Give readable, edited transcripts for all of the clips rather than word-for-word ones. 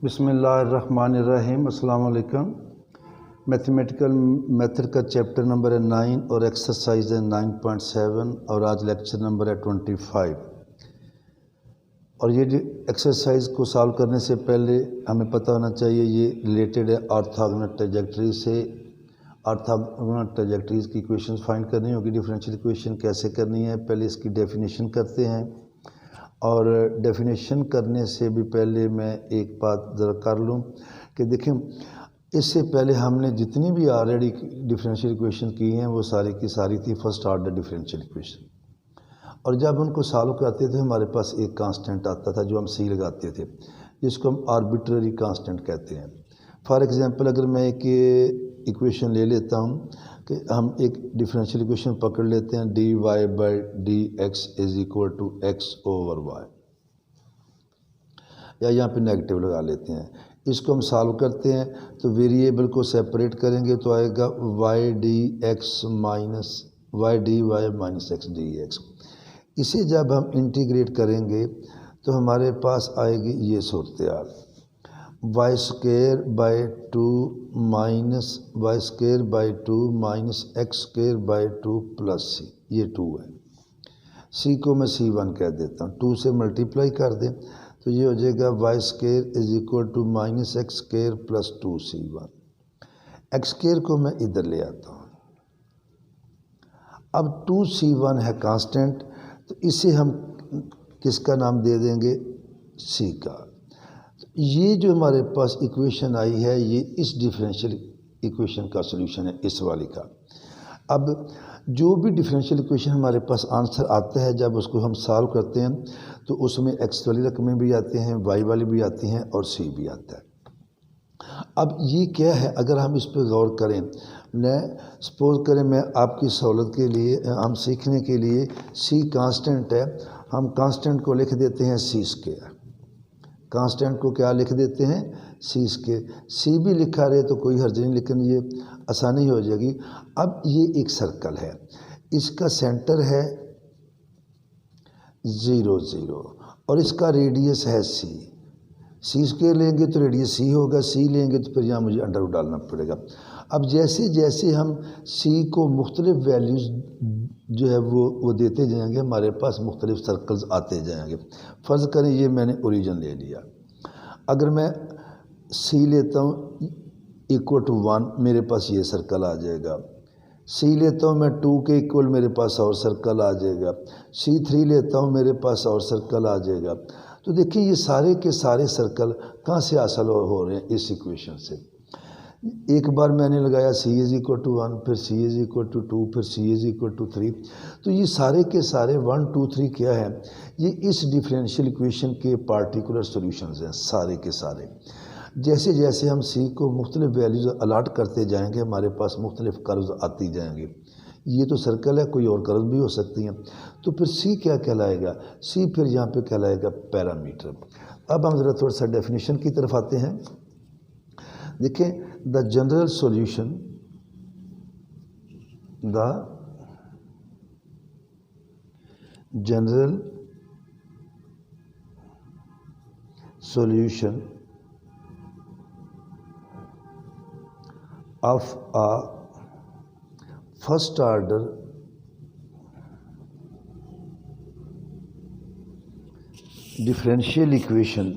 बिस्मिल्लाहिर्रहमानिर्रहीम। अस्सलाम वालेकुम। मैथमेटिकल मेथड का चैप्टर नंबर है 9 और एक्सरसाइज है 9.7 और आज लेक्चर नंबर है 25। और ये एक्सरसाइज को सॉल्व करने से पहले हमें पता होना चाहिए ये रिलेटेड है ऑर्थोगोनल ट्रैजेक्टरी से। ऑर्थोगोनल ट्रैजेक्टरीज की इक्वेशंस फाइंड करनी होगी। डिफरेंशियल इक्वेशन कैसे करनी है, पहले इसकी डेफिनेशन करते हैं। और डेफिनेशन करने से भी पहले मैं एक बात ज़रा कर लूँ कि देखें, इससे पहले हमने जितनी भी ऑलरेडी डिफरेंशियल इक्वेशन की हैं वो सारी की सारी थी फर्स्ट ऑर्डर डिफरेंशियल इक्वेशन। और जब उनको सॉल्व करते थे हमारे पास एक कांस्टेंट आता था जो हम सी लगाते थे, जिसको हम आर्बिट्ररी कांस्टेंट कहते हैं। फॉर एग्जांपल अगर मैं एक इक्वेशन ले लेता हूँ कि हम एक डिफरेंशियल इक्वेशन पकड़ लेते हैं dy by D X is equal to X over Y, या यहाँ पे नेगेटिव लगा लेते हैं। इसको हम सॉल्व करते हैं तो वेरिएबल को सेपरेट करेंगे तो आएगा y d x minus y d y minus x d x. इसे जब हम इंटीग्रेट करेंगे तो हमारे पास आएगी ये सूरत हाल, y square by two minus y square by two minus x square by two plus c. ये 2 है, सी को मैं C1 कह देता हूँ। 2 से मल्टीप्लाई कर दें तो ये हो जाएगा y square is equal to minus x square plus 2C1। X square को मैं इधर ले आता हूँ। अब 2C1 है कांस्टेंट, तो इसे हम किसका नाम दे देंगे, सी का। ये जो हमारे पास इक्वेशन आई है ये इस डिफरेंशियल इक्वेशन का सॉल्यूशन है, इस वाली का। अब जो भी डिफरेंशियल इक्वेशन हमारे पास आंसर आता है जब उसको हम सॉल्व करते हैं तो उसमें एक्स वाली रकमें भी आती हैं, वाई वाली भी आती हैं और सी भी आता है। अब ये क्या है, अगर हम इस पर गौर करें, मैं सपोज करें मैं आपकी सहूलत के लिए हम सीखने के लिए सी कांस्टेंट है, हम कांस्टेंट को लिख देते हैं सी स्क्वायर। कांस्टेंट को क्या लिख देते हैं, सी स्क्वायर। सी भी लिखा रहे तो कोई हर्ज नहीं, लेकिन ये आसानी हो जाएगी। अब ये एक सर्कल है, इसका सेंटर है 0 0 और इसका रेडियस है सी। सी स्क्वायर लेंगे तो रेडियस सी होगा, सी लेंगे तो फिर यहाँ मुझे अंडर रूट डालना पड़ेगा। अब जैसे जैसे हम सी को मुख्तलिफ वैल्यूज़ जो है वो देते जाएंगे, हमारे पास मुख्तलिफ सर्कल्स आते जाएंगे। फ़र्ज़ करें ये मैंने ओरिजिन ले लिया, अगर मैं सी लेता हूँ इक्वल टू 1, मेरे पास ये सर्कल आ जाएगा। सी लेता हूँ मैं 2 के इक्वल, मेरे पास और सर्कल आ जाएगा। C3 लेता हूँ, मेरे पास और सर्कल आ जाएगा। तो देखिए ये सारे के सारे सर्कल कहाँ से हासिल हो रहे हैं, इस इक्वेशन से। एक बार मैंने लगाया C इज़ इक्वल टू 1, फिर C इज़ इक्वल टू 2, फिर C इज़ इक्वल टू 3। तो ये सारे के सारे 1 2 3 क्या है, ये इस डिफरेंशियल इक्वेशन के पार्टिकुलर सॉल्यूशंस हैं सारे के सारे। जैसे जैसे हम C को मुख्तलिफ वैल्यूज़ अलाट करते जाएंगे हमारे पास मुख्तलिफ कर्व्स आती जाएंगे। ये तो सर्कल है, कोई और कर्व भी हो सकती हैं। तो फिर C क्या कहलाएगा, C फिर यहाँ पे कहलाएगा पैरामीटर। अब हम ज़रा थोड़ा सा डेफिनेशन की तरफ आते हैं। देखें, the general solution of a first order differential equation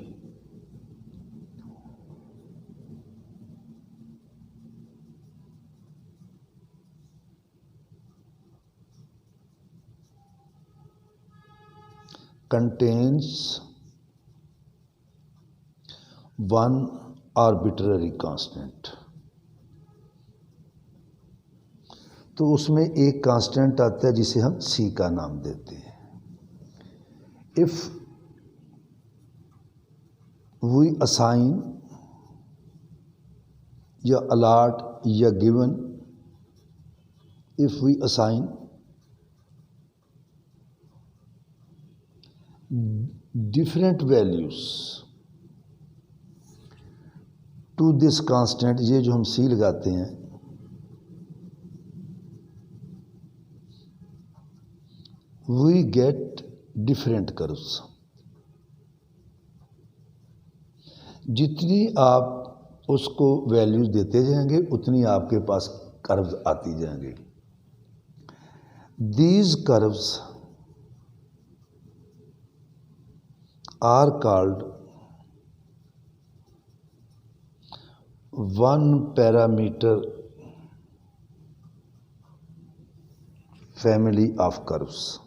contains one arbitrary constant। तो उसमें एक कांस्टेंट आता है जिसे हम C का नाम देते हैं। इफ़ वी असाइन या अलाट या given, if we assign different values to this constant, ये जो हम C लगाते हैं, we get different curves। जितनी आप उसको वैल्यूज देते जाएंगे उतनी आपके पास कर्व्स आती जाएंगे। These curves are called one parameter family of curves.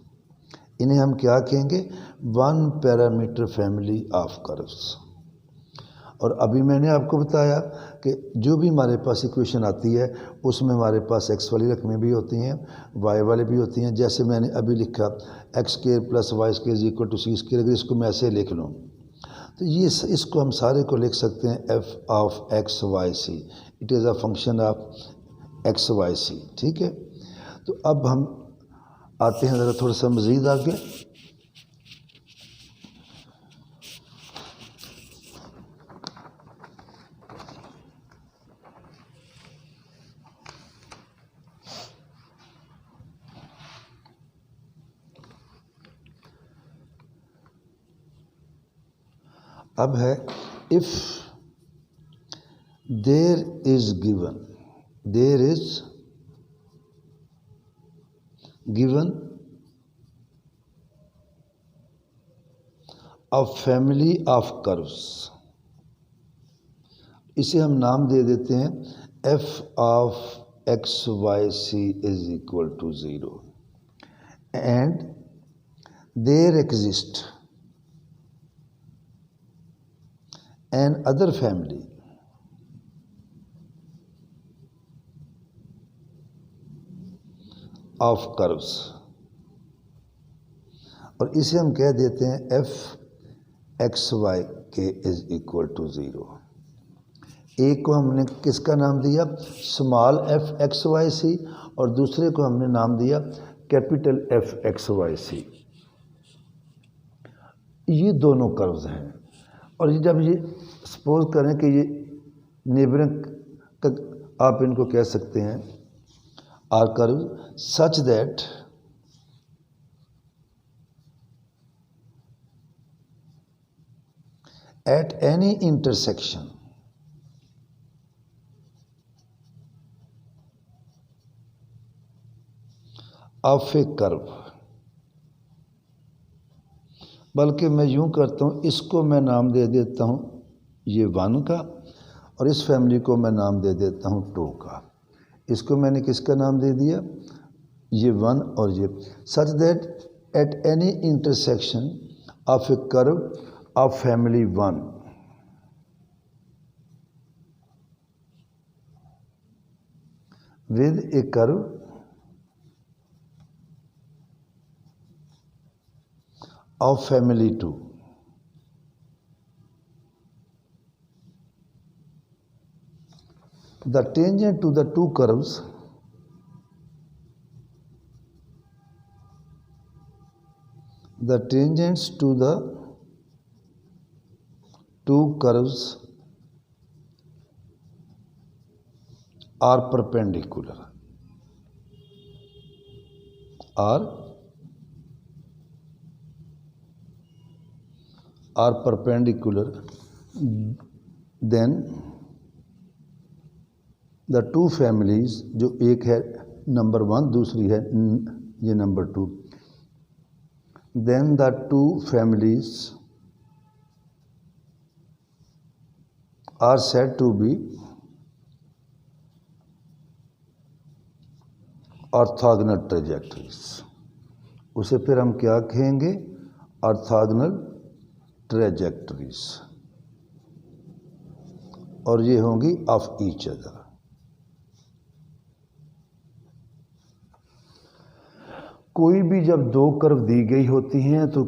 इन्हें हम क्या कहेंगे? One parameter family of curves. और अभी मैंने आपको बताया कि जो भी हमारे पास इक्वेशन आती है उसमें हमारे पास एक्स वाली रकमें भी होती हैं, वाई वाले भी होती हैं। जैसे मैंने अभी लिखा x square plus y square is equal to c square, अगर इसको मैं ऐसे लिख लूँ तो ये इसको हम सारे को लिख सकते हैं f of x y c, it is a function of x y c. ठीक है, तो अब हम आते हैं ज़रा थोड़ा सा मज़ीद आगे। अब है if there is given a family of curves, इसे हम नाम दे देते हैं f of x y c is equal to 0 and there exist an other family of curves, और इसे हम कह देते हैं F x y k is equal to 0। एक को हमने किसका नाम दिया? Small f x y c, और दूसरे को हमने नाम दिया कैपिटल एफ एक्स वाई सी। ये दोनों कर्व्स हैं, और ये जब ये सपोज करें कि ये नेबरिंग आप इनको कह सकते हैं are curve such that at any intersection of a curve, बल्कि मैं यूं करता हूं, इसको मैं नाम दे देता हूं ये 1 का, और इस फैमिली को मैं नाम दे देता हूं 2 का। इसको मैंने किसका नाम दे दिया? ये 1 और ये, सच that at any intersection of a curve of family 1 with A curve of family 2, the tangent to the two curves the tangents to the two curves are perpendicular, then the two families, जो एक है number 1 दूसरी है ये number 2, then the two families are said to be orthogonal trajectories। उसे फिर हम क्या कहेंगे? ऑर्थोगोनल ट्रैजेक्टरीज, और ये होंगी ऑफ ईच अदर। कोई भी जब 2 कर्व दी गई होती हैं तो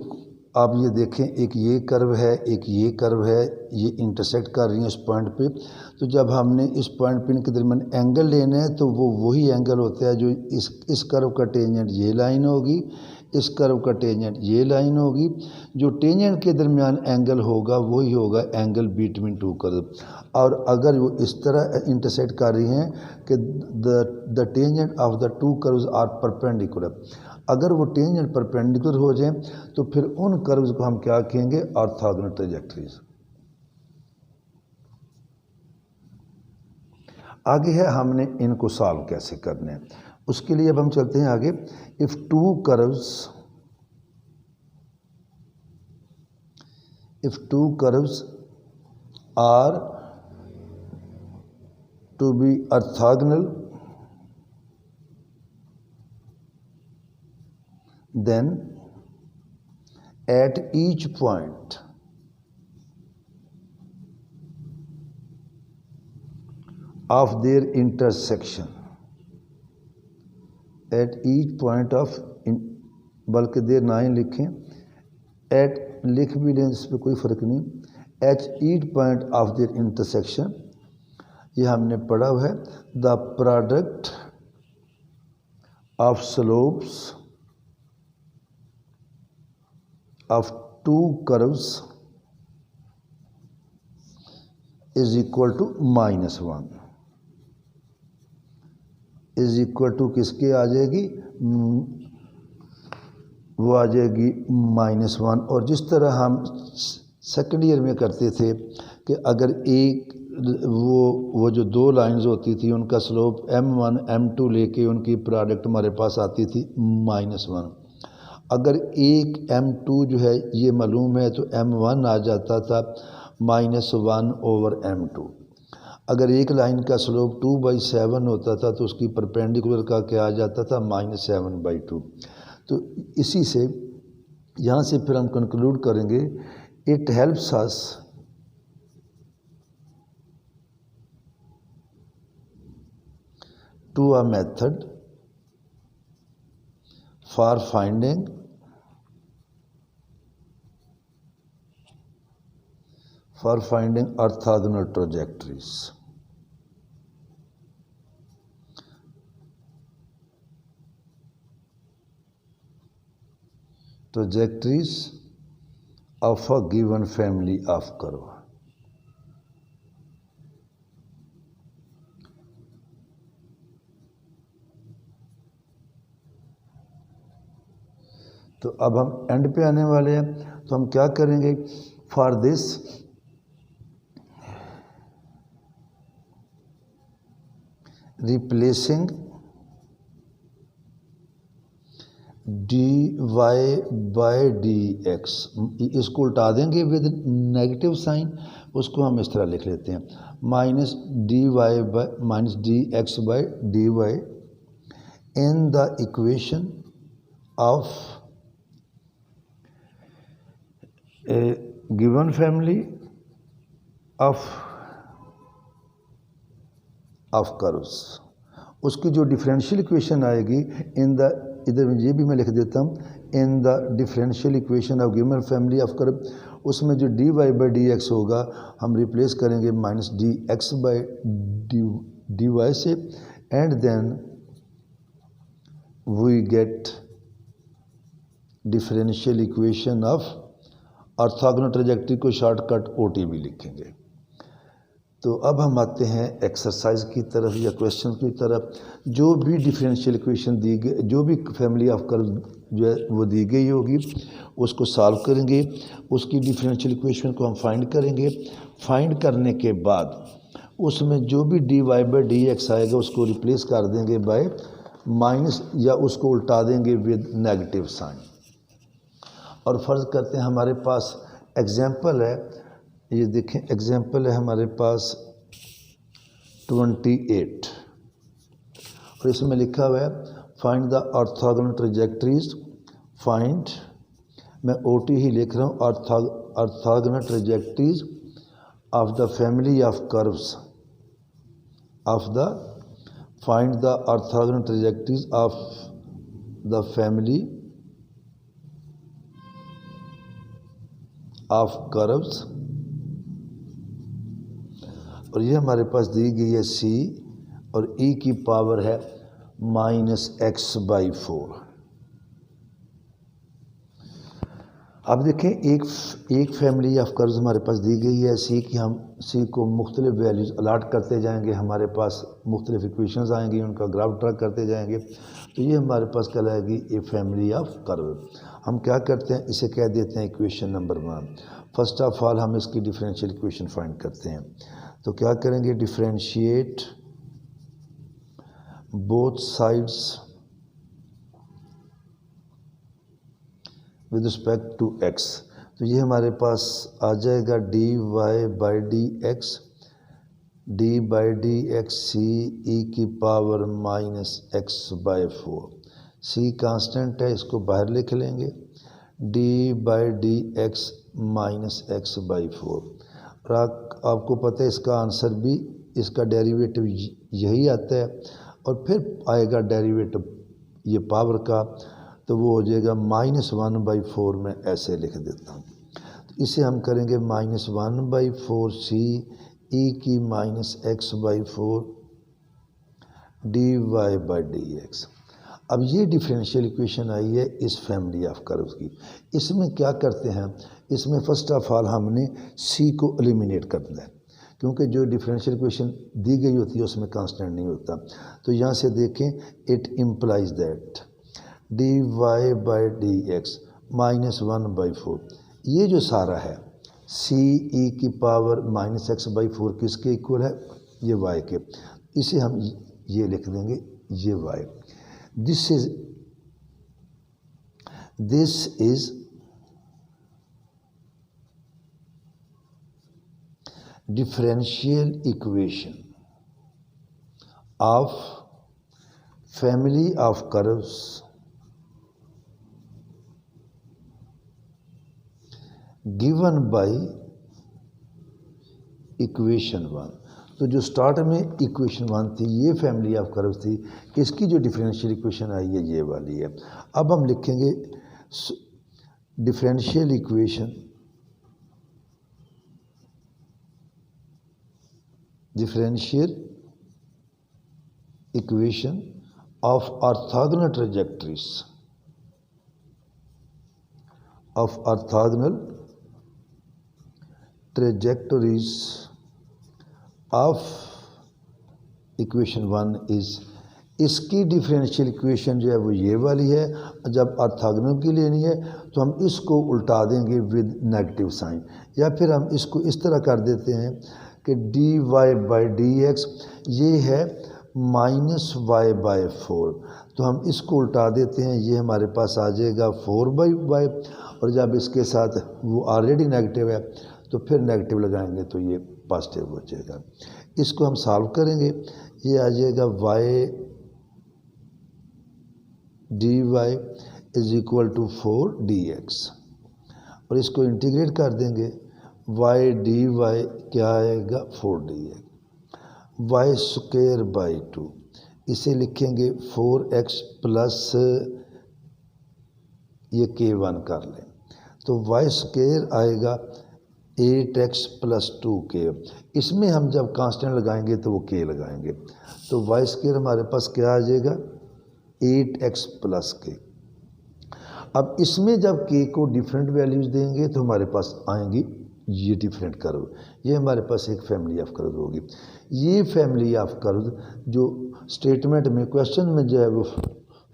आप ये देखें, एक ये कर्व है, एक ये कर्व है, ये इंटरसेक्ट कर रही हैं इस पॉइंट पे। तो जब हमने इस पॉइंट पे इनके दरमियान एंगल लेने हैं तो वो वही एंगल होता है जो इस कर्व का टेंजेंट ये लाइन होगी, इस कर्व का टेंजेंट ये लाइन होगी। जो टेंजेंट के दरमियान एंगल होगा वही होगा एंगल बिटवीन 2 कर्व। और अगर वो इस तरह इंटरसेक्ट कर रही हैं कि the tangent of the 2 curves are perpendicular, अगर वो टेंजेंट परपेंडिकुलर हो जाए तो फिर उन कर्व्स को हम क्या कहेंगे? Orthogonal trajectories. आगे है हमने इनको सॉल्व कैसे करने हैं। उसके लिए अब हम चलते हैं आगे। If two curves are to be orthogonal, then at each point of their intersection, at each point of बल्कि देर ना ही लिखें, एट लिख भी लें इस पर कोई फ़र्क नहीं, at each point of their intersection, ये हमने पढ़ा हुआ है, the product of slopes of two curves is equal to -1, is equal to किसके आ जाएगी, वो आ जाएगी -1। और जिस तरह हम सेकेंड ईयर में करते थे कि अगर एक वो जो दो लाइंस होती थी उनका स्लोप m1 m2 लेके उनकी प्रोडक्ट हमारे पास आती थी -1। अगर एक m2 जो है ये मालूम है तो m1 आ जाता था -1/m2। अगर एक लाइन का स्लोप 2/7 होता था तो उसकी परपेंडिकुलर का क्या आ जाता था, -7/2। तो इसी से यहाँ से फिर हम कंक्लूड करेंगे, it helps us to a method for finding orthogonal trajectories. Trajectories of a given family of curve. तो अब हम एंड पे आने वाले हैं, तो हम क्या करेंगे, फॉर दिस रिप्लेसिंग dy/dx, इसको उल्टा देंगे विद नेगेटिव साइन, उसको हम इस तरह लिख लेते हैं -dx/dy in the equation of A given family of curves. उसकी जो डिफरेंशियल इक्वेशन आएगी इन द, इधर ये भी मैं लिख देता हूँ, in the differential equation of given family of curve, उसमें जो dy/dx होगा हम रिप्लेस करेंगे -dx/dy से, and then we get differential equation of orthogonal trajectory को शॉर्टकट OT भी लिखेंगे। तो अब हम आते हैं एक्सरसाइज की तरफ या क्वेश्चन की तरफ। जो भी डिफरेंशियल इक्वेशन दी गई, जो भी फैमिली ऑफ कर्व जो है वो दी गई होगी उसको सॉल्व करेंगे, उसकी डिफरेंशियल इक्वेशन को हम फाइंड करेंगे। फाइंड करने के बाद उसमें जो भी dy/dx आएगा उसको रिप्लेस कर देंगे बाय माइनस, या उसको उल्टा देंगे विद नेगेटिव साइन। और फ़र्ज़ करते हैं हमारे पास एग्जाम्पल है, ये देखें एग्जाम्पल है हमारे पास 28, और इसमें लिखा हुआ है find the orthogonal trajectories, find, मैं OT ही लिख रहा हूँ, orthogonal trajectories of the family of curves find the orthogonal trajectories of the family of curves, और ये हमारे पास दी गई है C और E की पावर है -x/4। अब देखें एक फैमिली ऑफ कर्व्स हमारे पास दी गई है C की, हम C को मुख्तलिफ वैल्यूज़ अलाट करते जाएंगे, हमारे पास मुख्तलिफ इक्वेशंस आएंगी, उनका ग्राफ ड्रा करते जाएंगे, तो ये हमारे पास कहलाएगी ए फैमिली ऑफ कर्व। हम क्या करते हैं, इसे कह देते हैं equation number 1। First of all हम इसकी डिफरेंशियल इक्वेशन फाइंड करते हैं, तो क्या करेंगे, differentiate both sides with respect to x. तो ये हमारे पास आ जाएगा dy by D x, d by D x c e की power minus x by 4। C constant है, इसको बाहर लिख लेंगे, d by D x minus x by 4। और आपको पता है इसका आंसर भी, इसका डेरिवेटिव यही आता है, और फिर आएगा डेरिवेटिव ये पावर का, तो वो हो जाएगा -1/4। मैं ऐसे लिख देता हूँ, तो इसे हम करेंगे -1/4 सी ई की minus x by 4 d y by D x. अब ये डिफरेंशियल इक्वेशन आई है इस फैमिली ऑफ कर्व्स की। इसमें क्या करते हैं, इसमें फर्स्ट ऑफ ऑल हमने सी को एलिमिनेट करना है, क्योंकि जो डिफरेंशियल इक्वेशन दी गई होती है उसमें कांस्टेंट नहीं होता। तो यहाँ से देखें, it implies that d y by D x -1/4, ये जो सारा है सी ई की पावर -x/4 किसके इक्वल है, ये y के। इसे हम ये लिख देंगे, ये y। This is differential equation of family of curves given by equation 1। तो जो स्टार्ट में इक्वेशन 1 थी, ये फैमिली ऑफ कर्व्स थी, इसकी जो डिफरेंशियल इक्वेशन आई है ये वाली है। अब हम लिखेंगे differential equation of orthogonal trajectories of equation 1 is, इसकी डिफरेंशियल इक्वेशन जो है वो ये वाली है। जब ऑर्थोगोनल की लेनी है तो हम इसको उल्टा देंगे विद नेगेटिव साइन, या फिर हम इसको इस तरह कर देते हैं कि d y by D x ये है -y/4, तो हम इसको उल्टा देते हैं, ये हमारे पास आ जाएगा 4/y, और जब इसके साथ वो ऑलरेडी नेगेटिव है तो फिर नेगेटिव लगाएंगे तो ये पॉजिटिव हो जाएगा। इसको हम सॉल्व करेंगे, ये आ जाएगा y dy is equal to 4dx, और इसको इंटीग्रेट कर देंगे, y dy क्या आएगा 4dx, y स्क्वायर बाई 2, इसे लिखेंगे 4x प्लस ये k1 कर लें, तो y स्क्वायर आएगा 8x प्लस 2k। इसमें हम जब कांस्टेंट लगाएंगे तो वो k लगाएंगे, तो y स्क्वायर हमारे पास क्या आ जाएगा 8x प्लस k। अब इसमें जब k को डिफरेंट वैल्यूज देंगे तो हमारे पास आएंगी ये डिफरेंट कर्व, ये हमारे पास एक फैमिली ऑफ कर्व होगी। ये फैमिली ऑफ कर्व जो स्टेटमेंट में, क्वेश्चन में जो है वो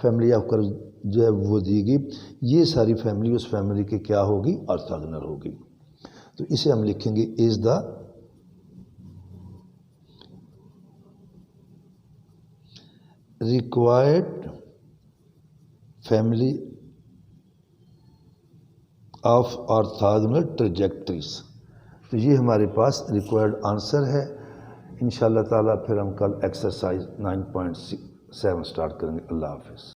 फैमिली ऑफ कर्व जो है वो दी गई, ये सारी फैमिली उस फैमिली के क्या होगी, ऑर्थोगोनल होगी। तो इसे हम लिखेंगे is the required family of orthogonal trajectories. तो ये हमारे पास रिक्वायर्ड आंसर है। इंशाअल्लाह ताला फिर हम कल एक्सरसाइज 9.7 स्टार्ट करेंगे। अल्लाह हाफिज़।